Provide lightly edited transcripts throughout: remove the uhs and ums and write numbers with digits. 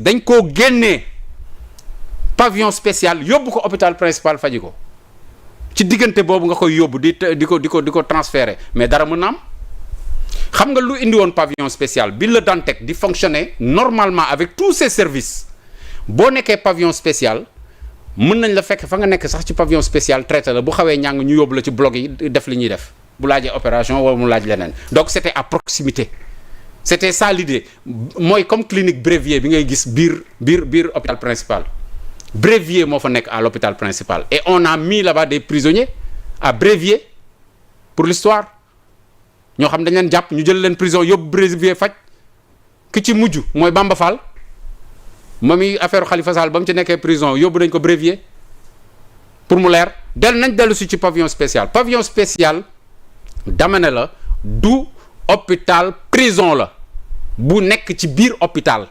dañ koo génnee pavillon spécial yóbbu ko hôpital principal faji ko ci diggante boobu nga koy yóbbu di ko transférer mais dara mën na am xam nga lu indi woon pavillon spécial bi Le Dantec di fonctionner normalement avec tous ses services boo nekkee pavillon spécial mën nañ la fekk fa nga nekk sax ci pavillon spécial traité la bu xawee ñàng ñu yóbbu la ci bloc yi def li ñuy def bu laajee opération wala mu laaj leneen donc c'était à proximité c'était ça l'idée mooy comme clinique Brévier bi ngay gis biir hôpital principal Brévier moo fa nekk à l'hôpital principal et on a mis là-bas des prisonniers à Brévier pour l'histoire ñoo xam dañ leen jàpp ñu jël leen prison yóbbu Brévier faj ki ci mujj mooy Bamba Fall moom i affaire Khalifa Sall ba mu ci nekkee prison yóbbu nañ ko Brévier pour mu leer dellu si ci pavillon spécial dama ne la du hôpital prison la bu nekk ci biir hôpital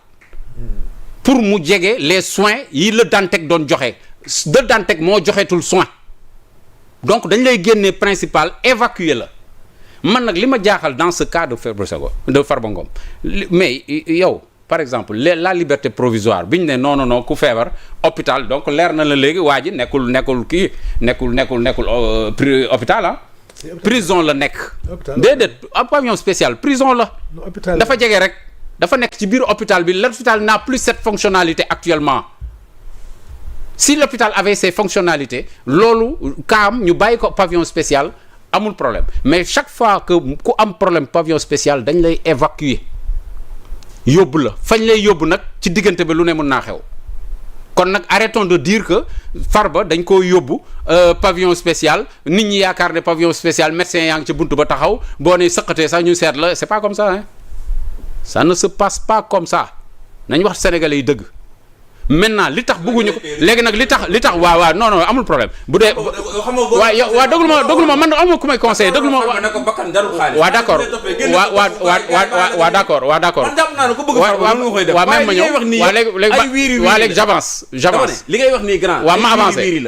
pour mu jege les soins yi Le Dantec doon joxe Le Dantec moo joxeetul soin donc dañ lay génnee principal évacuer la man nag li ma jaaxal dans ce cas de Farba Ngom mais yow par exemple la liberté provisoire bi ñu ne non ku feebar hôpital donc leer na la léegi waa ji nekkul hôpital ah prison la nekk déedéet pavillon spécial prison la dafa jege rek dafa nekk ci biir hôpital bi l'hôpital n'a plus cette fonctionnalité actuellement si l'hôpital avait ces fonctionnalités loolu kaam ñu bàyyi ko pavillon spécial amul problème mais chaque fois que ku am problème pavillon spécial dañ lay évacuer yóbbu la fañ lay yóbbu nag ci diggante bi lu ne mën naa xew kon nag arrêtons de dire que Farba dañ koo yóbbu pavillon spécial nit ñi yaakaar ne pavillon spécial médecin yaa ngi ci buntu ba taxaw boo ne sëqatee sax ñu seet la c'est pas comme ça hein ça ne se passe pas comme ça nañ wax sénégalais yi dëgg maintenant li tax bëgguñu ko léegi nag li tax waaw non amul problème bu dee waaw déglu ma man amul ku may conseiller déglu ma waaw d'accord waaw d'accord waaw même ma ñëw waaw léegi j'avance li ngay wax nii grand waaw ma avancé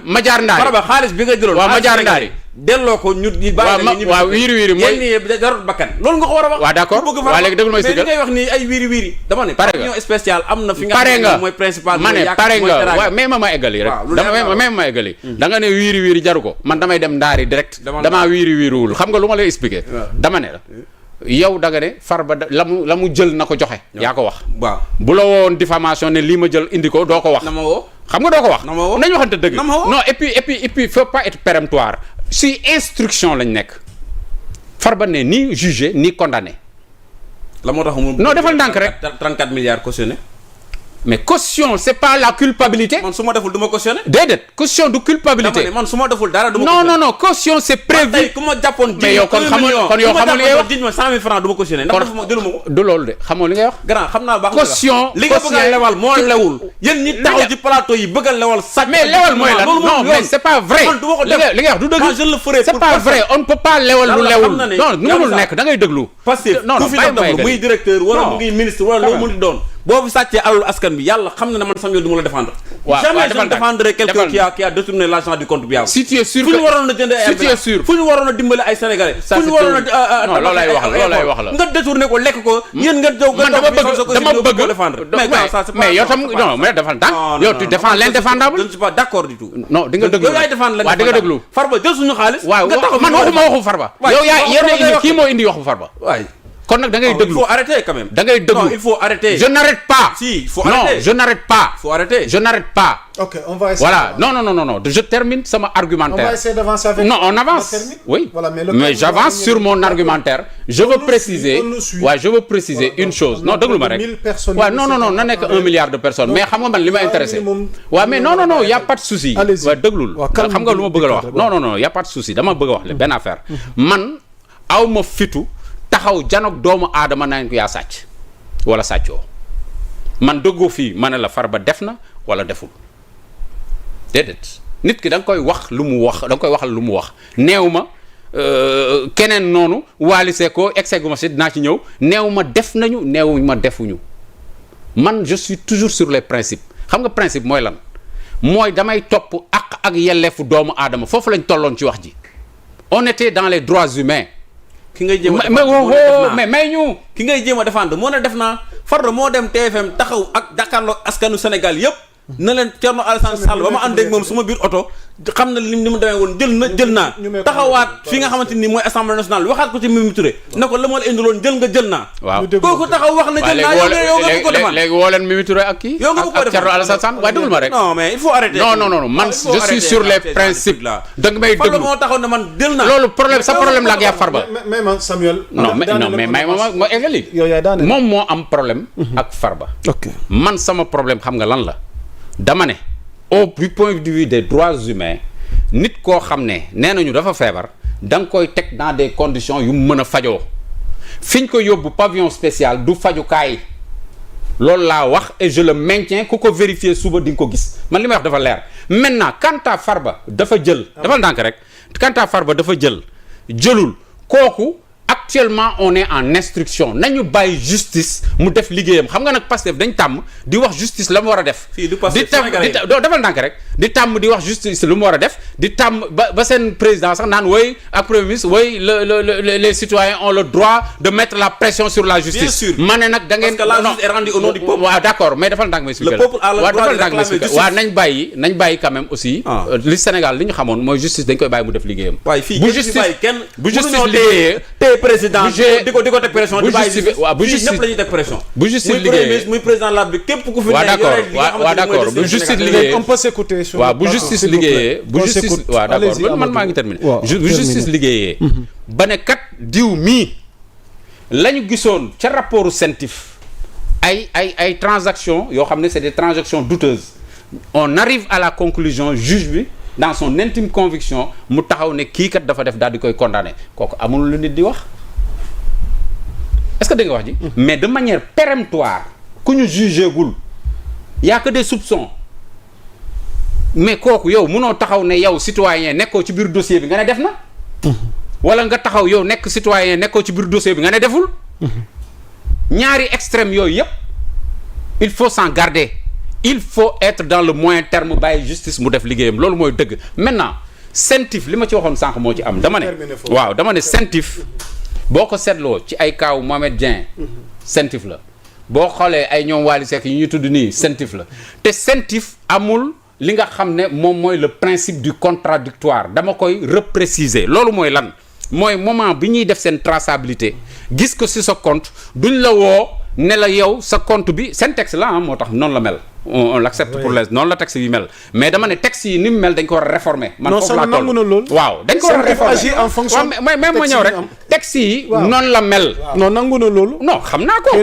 ma jaar ndaari Farba xaalis bi nga jëloon waaw ma jaar ndaari delloo ko ñu bàyyi waaw wiiri mooy darut bakkan loolu nga ko war a wax waaw d'accord waaw léegi déglu ma mais li ngay wax nii ay wiiri dama ne pavillon spécial am na fi nga pare nga mooy principal ma ne pare nga waaw mais ma eggali rek ma eggali da nga ne wiiri jaru ko man damay dem ndaari direct damaa wiiri wul xam nga lu ma lay expliquer dama ne la yow da nga ne Farba la mu jël na ko joxe yaa ko wax waaw bu la woon diffamation ne lii ma jël indi ko doo ko wax na ma woo xam nga doo ko wax nañu waxante dëgg non et puis faut pas être péremptoire si instruction lañ nekk Farba ne ni jugé ni condamné la moo tax mu non defal ndànk rek 34 milliards cautionné mais caution c'est pas la culpabilité. man su ma deful du ma cautionné. déedéet caution du culpabilité. dama ne man su ma deful dara du ma cautionné. non caution c'est prévu. tey ku ma jàppoon mais yow kon xamul li ngay wax jiñ ma 100 000 francs du ma cautionné. ndax defuma jëluma ko. du loolu de xamoo li ngay wax. grand xam naa baax caution li nga bëgg a lewal moo lewul. yéen ñi taxaw ci plateau yi bëgg a lewal sàcc. mais lewal mooy lan non mais c'est pas vrai. man du ma ko def li ngay wax du dëgg. moi je le ferai c'est pas vrai on ne peut pas lewal lu lewul. non mënul nekk da ngay déglu. parce que ku fi doon muy directeur wala mu ngi ministre wala loo mënti doon boo fi sàccee alalu askan bi yàlla xam na ne man Samuel du ma la défendre. jamais je ne défendrai quelqu'un qui a détourné l'argent du contribuable. si tu es sûr fu ñu waroon a jëndee ay fu ñu waroon a dimbale ay sénégalais. fu ñu waroon a non loolay wax la nga détourné ko lekk ko. yéen nga jóg nga dama bëgg mais yow tam non mais defal daan yow tu défends l'indéfendable. je ne suis pas d'accord du tout. non di nga déglu yow yaay défendre waaw di nga déglu. Farba jël suñu xaalis. waaw man waxuma waxu Farba. yow yaa yéen a indi kii moo indi waxu Farba. waay kon nag da ngay déglu il faut arrêter quand même. da ngay déglu non il faut arrêter. je n'arrête pas. si il faut arrêter non je n'arrête pas. il faut arrêter. je n'arrête pas. ok on va essayer. voilà non je termine sama argumentaire. on va essayer d'avancer avec. non on avance. oui voilà, mais j'avance sur mon argumentaire. je veux préciser waaw je veux préciser une chose non déglu ma rek. waaw non na nekk 1 milliard de personnes mais xam nga man li ma intéressé. waaw mais non y a pas de souci. waaw déglul xam nga lu ma bëgg a wax. non y a pas de souci dama bëgg a wax benn affaire. man aw ma fitu. taxaw janoog doomu aadama nañ ko yaa sàcc wala sàccoo man dëggoo fii ma ne la Farba def na wala deful déedéet nit ki da nga koy wax lu mu wax da nga koy waxal lu mu wax neew ma keneen noonu waalisee ko exeguma si dinaa ci ñëw neew ma def nañu neew ma defuñu man je suis toujours sur les principes xam nga principe mooy lan mooy damay topp ak yelleefu doomu aadama foofu lañ tolloon ci wax ji on était dans les droits humains ki ngay jéem a mais may ñu ki ngay jéem a défendre moo ne def naa Farba moo dem TFM taxaw ak jàkkaarloo askanu Sénégal yëpp na leen Thierno Alassane Sall ba ma ànd ak moom suma biir oto xam na ni mu demee woon jël naa taxawaat fi nga xamante ni mooy assemblée nationale waxaat ko ci Mimi Touré ne ko la ma la indiloon jël naa waaw kooku taxaw wax na jël naa yow nga ko defaan léegi woo leen Mimi Touré ak kii yow nga ko ak Thierno Alassane Sall waaye déglu ma rek non mais il faut arrêter non man je suis sur les principes da nga may déglu moo taxaw ne man jël naa loolu problème sa problème la ak yaa Farba mais man Samuel non mais may ma eggali moom moo am problème ak Farba man sama problème xam nga lan la dama ne au point de vue des droits humains nit koo xam ne nee nañu dafa feebar da nga koy teg dans des conditions yu mën a fajoo fi ñu ko yóbbu pavillon spécial du fajukaay loolu laa wax et je le maintiens ku ko vérifier suba di nga ko gis man li may wax dafa leer maintenant quant à Farba dafa jël dafa ndànk rek quant à Farba dafa jëlul kooku actuellement on est en instruction nañu bàyyi justice mu def liggéeyam xam nga nag Pastef dañ tàmm di wax justice la mu war a def defal ndànk rek di tàmm di wax justice lu mu war a def di tàmm ba seen président sax naan woy ak premier ministre woy les citoyens ont le droit de mettre la pression sur la justice ma ne nag da ngeen parce que la justice est rendue au nom du peuple waaw d'accord mais defal ndànk ma expliquer waaw nañ bàyyi quand même aussi li Sénégal li ñu xamoon mooy justice dañ koy bàyyi mu def liggéeyam bu justice liggéeyee président di ko teg pression di bàyyi ñëpp la ñuy teg pression bu justice muy premier ministre muy président de la République képp ku fi d'accord bu justice liggéeyee on peut s'écouter waaw bu justice liggéeyee bu justice waaw d'accord man maa ngi terminer bu justice liggéeyee ba ne kat diw mii la ñu gisoon ca rapportu CENTIF ay transactions yoo xam ne c'est des transactions douteuses on arrive à la conclusion juge bi dans son intime conviction mu taxaw ne kii kat dafa def daal di koy condamné kooku amul lu nit di wax est-ce que dégg nga wax ji mais de manière péremptoire ku ñu jugé gul y a que des soupçons mais kooku yow munoo taxaw ne yow citoyen nekkoo ci biir dossier bi nga ne def na wala nga taxaw yow nekk citoyen nekkoo ci biir dossier bi nga ne deful ñaari extrême yooyu yépp il faut s'en garder il faut être dans le moyen terme bàyyi justice mu def liggéeyam loolu mooy dëgg maintenant CENTIF li ma ci waxoon sànq moo ci am dama ne CENTIF boo ko seetloo ci ay kaaw Mohamed Dieng CENTIF la boo xoolee ay ñoom Wally Seck yi ñu tudd nii CENTIF la te CENTIF amul li nga xam ne moom mooy le principe du contradictoire dama koy repréciser loolu mooy lan mooy moment bi ñuy def seen traçabilité gis ko ci sa compte duñ la woo ne la yow sa compte bi seen texte la moo tax noonu la mel on l'accepte pour les noonu la texte yi mel mais dama ne texte yi ni mu mel dañ ko war a réformer man foofu laa toll waaw dañ ko war a réformer en fonction mais ma ñëw rek texte yi noonu la mel non nangu na loolu non xam naa ko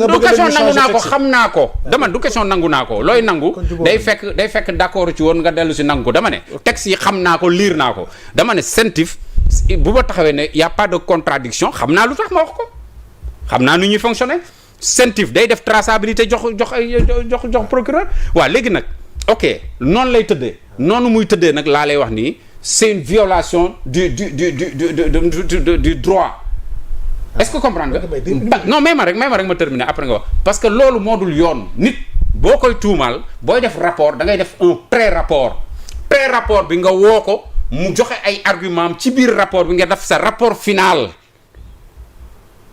du question nangu naa ko xam naa ko dama du question nangu naa ko looy nangu day fekk d'accord ci woon nga dellu si nangu ko dama ne texte yi xam naa ko liir naa ko dama ne CENTIF bu ma taxawee ne y a pas de contradiction xam naa lu tax ma wax ko xam naa nu ñuy fonctionner CENTIF day def traçabilité jox procureur waaw léegi nag ok noonu lay tëddee noonu muy tëddee nag laa lay wax nii c'est une violation du droit est-ce que comprendre nga non may ma rek ma terminer après nga wax parce que loolu moo dul yoon nit boo koy tuumaal booy def rapport da ngay def un pré-rapport bi nga woo ko mu joxe ay argument ci biir rapport bi nga def sa rapport final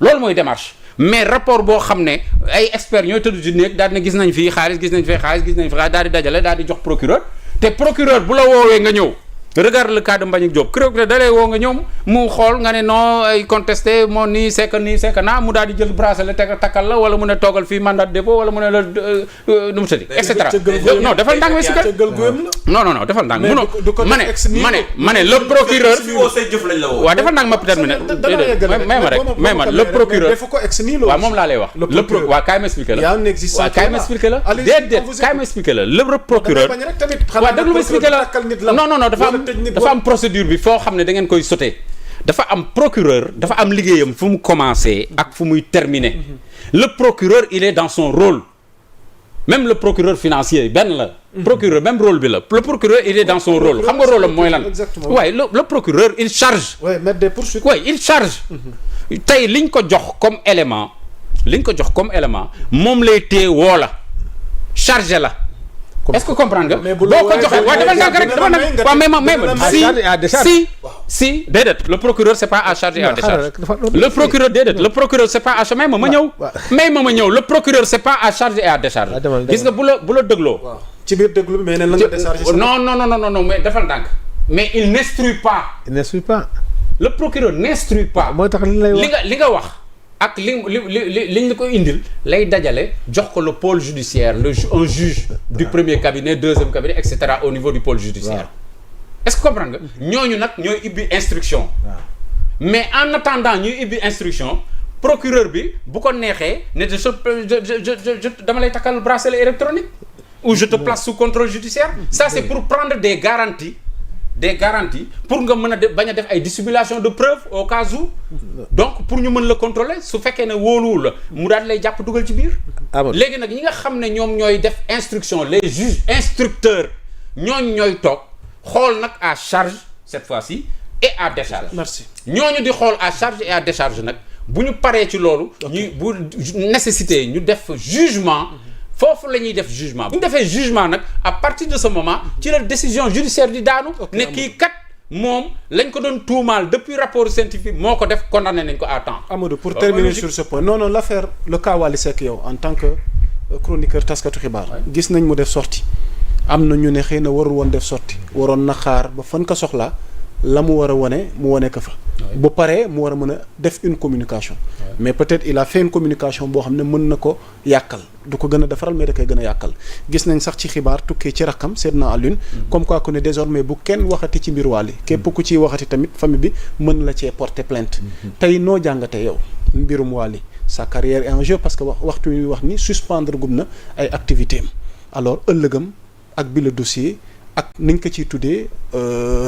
loolu mooy démarche mais rapport boo xam ne ay experts ñooy tëdd ci néeg daal di ne gis nañ fii xaalis gis nañ fee xaalis gis nañ fi xaalis daal di dajale daal di jox procureur te procureur bu la woowee nga ñëw regarde le cas de Mbagnick Diop procureur da lay woo nga ñëw mu xool nga ne non ay contesté moo nii c'est que naa mu daal di jël bracelet takkal la wala mu ne toogal fii mandat de dépôt wala mu ne la nu mu tëddi et cetera non defal ndànk mais si kat non defal ndànk munoo ma ne le procureur waaw defal ndànk ma terminé may ma le procureur waaw moom laa lay wax waaw kaay ma expliqué la waaw kaay ma expliqué la déedéet kaay ma expliqué la le procureur waaw déglu ma expliqué la non dafa am procédure bi foo xam ne da ngeen koy sauter dafa am procureur dafa am liggéeyam fu mu commencer ak fu muy terminer le procureur il est dans son rôle même le procureur financier benn la procureur même rôle bi la le procureur il est dans son rôle xam nga rôle am mooy lan waaye le procureur il charge il charge tey liñ ko jox comme élément moom lay téye woo la chargé la est-ce que comprendre nga. boo ko joxee waaye dafa ndànk rek dafa ndànk waaw mais si déedéet le procureur c'est pas à charge et à décharge. le procureur déedéet le procureur c'est pas à charge ma ñëw le procureur c'est pas à charge et à décharge. gis nga bu la dégloo. ci biir déglu bi mais nee na nga décharger. non mais defal ndànk. mais il n'instruit pas. le procureur n'instruit pas. moo tax li nga wax. ak liñ la ko indil lay dajale jox ko le pôle judiciaire un juge du premier cabinet deuxième cabinet et cetera au niveau du pôle judiciaire. est-ce que comprendre nga. ñooñu nag ñooy ibbi instruction. mais en attendant ñuy ibbi instruction procureur bi bu ko neexee ne je dama lay takkal bracelet électronique. ou je te place sous contrôle judiciaire. ça c'est pour prendre des garanties pour nga mën a bañ a def ay dissimulation de preuves au cas où. donc pour ñu mën la contrôler su fekkee ne wóoluwul la mu daal lay jàpp dugal ci biir. léegi nag ñi nga xam ne ñoom ñooy def instruction les juges instructeurs ñooy toog xool nag à charge cette fois-ci et à décharge. merci ñooñu di xool à charge et à décharge nag bu ñu paree ci loolu. ñu bu nécessité ñu def jugement. foofu la ñuy def jugement bu ñu defee jugement nag à partir de ce moment ci la décision judiciaire di daanu. ne kii kat moom lañ ko doon tuumaal depuis rapport scientifique moo ko def condamné nañ ko à temps. Amadou pour terminer sur ce point non l'affaire le cas Wally Seck yow en tant que chroniqueur taskatu xibaar. gis nañ mu def sortie am na ñu ne xëy na warul woon def sortie waroon na xaar ba fan ko soxlaa la mu war a wane mu wane ko fa. bu paree mu war a mën a def une communication. mais peut-être il a fait une communication boo xam ne mën na ko yàkkal du ko gën a defaral mais da koy gën a yàkkal gis nañ sax ci xibaar tukkee ci rakkam Seydina Alioune. comme quoi que ne désormais bu kenn waxati ci mbir Wally képp ku ciy waxati tamit famille bi mën la cee porter plainte. tey noo jàngatee yow mbirum Wally sa carrière est en jeu parce que waxtu wi wax ni suspendre gum na ay activités am alors ëllëgam ak bi le dossier. ak niñ ko ciy tuddee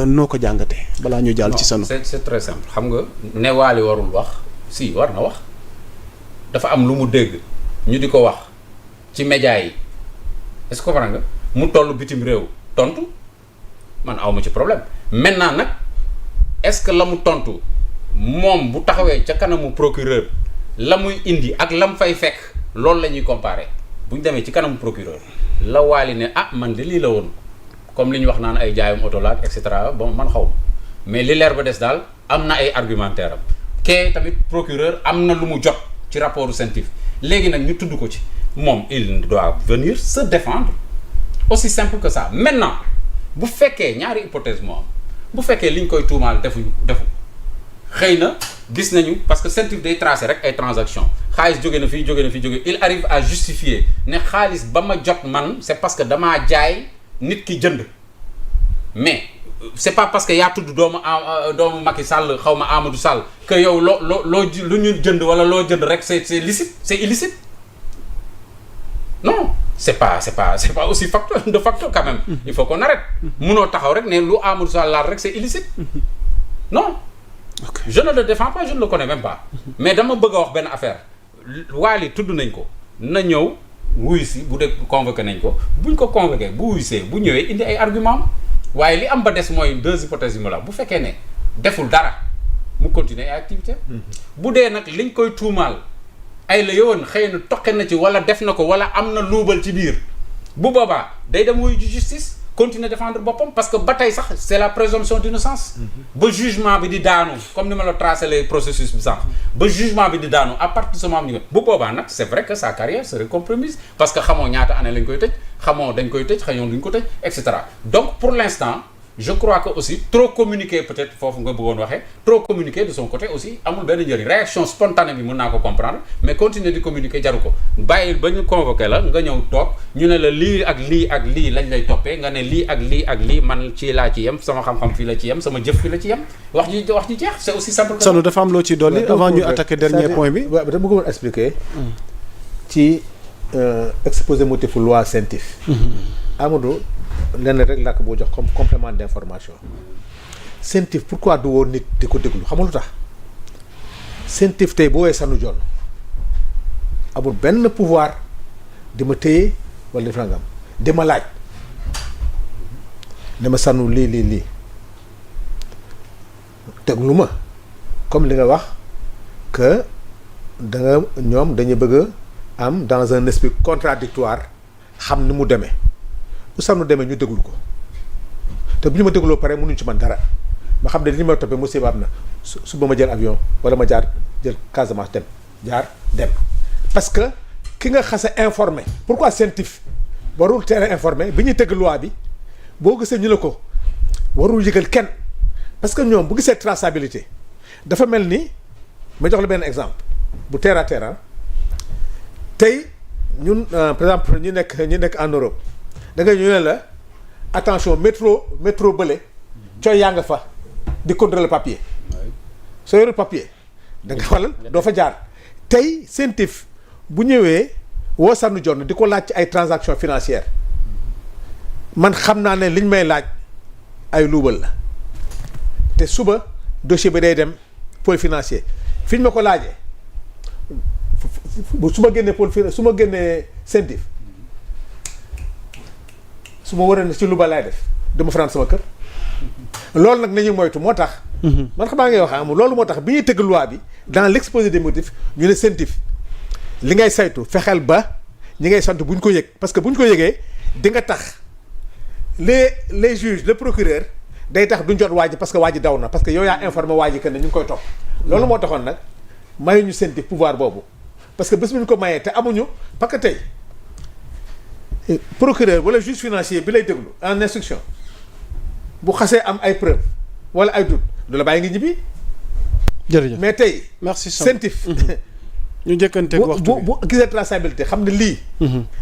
noo ko jàngatee balaa ñu jàll ci sanu. c'est très simple xam nga ne Wally warul wax si war na wax dafa am lu mu dégg ñu di ko wax ci média yi est-ce que comprends nga mu toll bitim réew tontu man awma ci problème maintenant nag est-ce que la mu tontu moom bu taxawee ca kanamu procureur la muy indi ak la mu fay fekk loolu la ñuy comparer bu ñu demee ci kanamu procureur la Wally ne man de lii la woon. comme li ñu wax naan ay jaayum oto la et cetera bon man xaw ma mais li leer ba des daal am na ay argumentaire am kee tamit procureur am na lu mu jot ci rapport scientifique léegi nag ñu tudd ko ci moom il doit venir se défendre aussi simple que ça maintenant bu fekkee ñaari hypothèse moo am bu fekkee li ñu koy tuumaal defu xëy na gis nañu parce que scientifique day tracer rek ay transactions xaalis jóge na fii il arrive à justifier ne xaalis ba ma jot man c'est parce que damaa jaay nit ki jënd mais c'est pas parce que yaa tudd doomu Macky Sall xaw ma Amadou Sall que yow loo lu ñu jënd wala loo jënd rek c'est licite c'est illicite non c'est pas aussi de facto quand même il faut qu'on arrête munoo taxaw rek ne lu Amadou Sall laal rek c'est illicite non je ne le défends pas je ne le connais même pas mais dama bëgg a wax benn affaire Wally tudd nañ ko na ñëw wuyu si bu dee convoqué nañ ko buñ ko convoqué bu wuyusee bu ñëwee indi ay argument waaye li am ba des mooy deux hypothèses yi mu la bu fekkee ne deful dara mu continuer ay activité bu dee nag liñ koy tuumaal ay la yowoon xëy na toqe na ci wala def na ko wala am na luubal ci biir bu boobaa day dem wuyu justice continuer défendre boppam parce que ba tey sax c'est la présomption d'innocence ba jugement bi di daanu comme ni ma la tracé les processus bi sax ba jugement bi di daanu à partir de ce moment bu boobaa nag c'est vrai que sa carrière serait compromise parce que xamoo ñaata année lañ koy tëj xamoo dañ koy tëj xañoon duñ ko tëj et cetera donc pour l'instant je crois que aussi trop communiquer peut-être foofu nga bëggoon waxee trop communiquer de son côté aussi amul benn njëriñ réaction spontanée bi mën naa ko comprendre mais continuer di communiquer jaru ko bàyyi ba ñu convoqué la nga ñëw toog ñu ne la lii ak lii ak lii lañ lay toppee nga ne lii ak lii ak lii man ci laa ci yem sama xam-xam fii la ci yem sama jëf fii la ci yem wax ji jeex c'est aussi simple que ça. Sanu dafa am loo ci dolli avant ñu attaquer dernier point bi. waaw dama bëggoon expliquer ci exposé motif loi scientifique. Amadou lenn rek laa ko boo jox comme complément d'information scientifique pourquoi du woo nit di ko déglu xam nga lu tax scientifique tey boo woowee Sanu Dione amul benn pouvoir di ma téye wala def nangam di ma laaj ne ma Sanu lii déglu ma comme li nga wax que ñoom dañu bëgg a am dans un esprit contradictoire xam ni mu demee bu sànnu demee ñu déglu ko te bu ñu ma dégloo pare mënuñ ci man dara ma xam ne li ma toppee musiba am na su ba ma jël avion wala ma jaar jël Casamance dem parce que ki nga xase informé pourquoi CENTIF warul teel a informé bi ñuy tëgg loi bi boo gisee ñu ne ko warul yëgal kenn parce que ñoom bu gisee traçabilité dafa mel ni ma jox la benn exemple bu terre à terre tey ñun par exemple ñi nekk en Europe da ngay ñu ne la attention métro bële cooy yaa nga fa di contrôler papier soo yorul papier da nga walal doo fa jaar tey CENTIF bu ñëwee woo sànnu jonn di ko laaj ci ay transactions financières man xam naa ne liñ may laaj ay luubal la te suba dossier bi day dem pôle financier fi ñu ma ko laajee su ma génnee su ma génnee CENTIF su ma waree ne ci luubal laay def dama fanaan sama kër loolu nag nañu moytu moo tax man xam naa ngay wax amul loolu moo tax bi ñuy tëgg loi bi dans l'exposé des motifs ñu ne CENTIF li ngay saytu fexeel ba ñi ngay sant bu ñu ko yëg parce que bu ñu ko yëgee di nga tax les juges le procureur day tax duñ jot waa ji parce que waa ji daw na parce que yow yaa informé waa ji que ne ñu ngi koy topp loolu moo taxoon nag mayuñu CENTIF pouvoir boobu parce que bés bu ñu ko mayee te amuñu parce que tey procureur wala juge financier bi lay déglu en instruction bu xasee am ay preuve wala ay doute du la bàyyi ngi ñibbi. jërëjëf mais tey. merci CENTIF. ñu jëkkanteeg waxtu bi bu gisee traçabilité xam ne lii.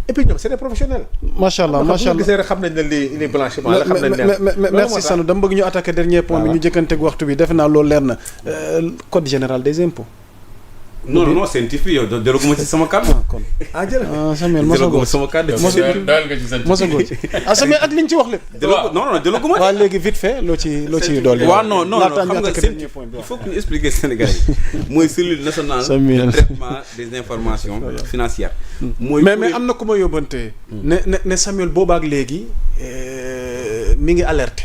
et puis ñoom c'est des professionnels. macha allah macha allah gisee rek xam nañ ne lii blanchiment la xam nañ ne merci Sanu dama bëgg ñu attaquer dernier point bi ñu jëkkanteeg waxtu bi defe naa loolu leer na code général des impôts. non CENTIF bi yow jëlaguma ci sama kàddu. kon jël Samuel jëlaguma sama kàddu. mosagoo ci Samuel ak li ñu ci wax lépp. non jëlaguma ci. waaw léegi vite fait loo ci dolli. waaw non xam nga CENTIF il faut que ñu expliquer Sénégalais yi mooy cellule nationale de traitement des informations financières. mooy mais am na ku ma yóbbante ne Samuel boobaak léegi mi ngi alerté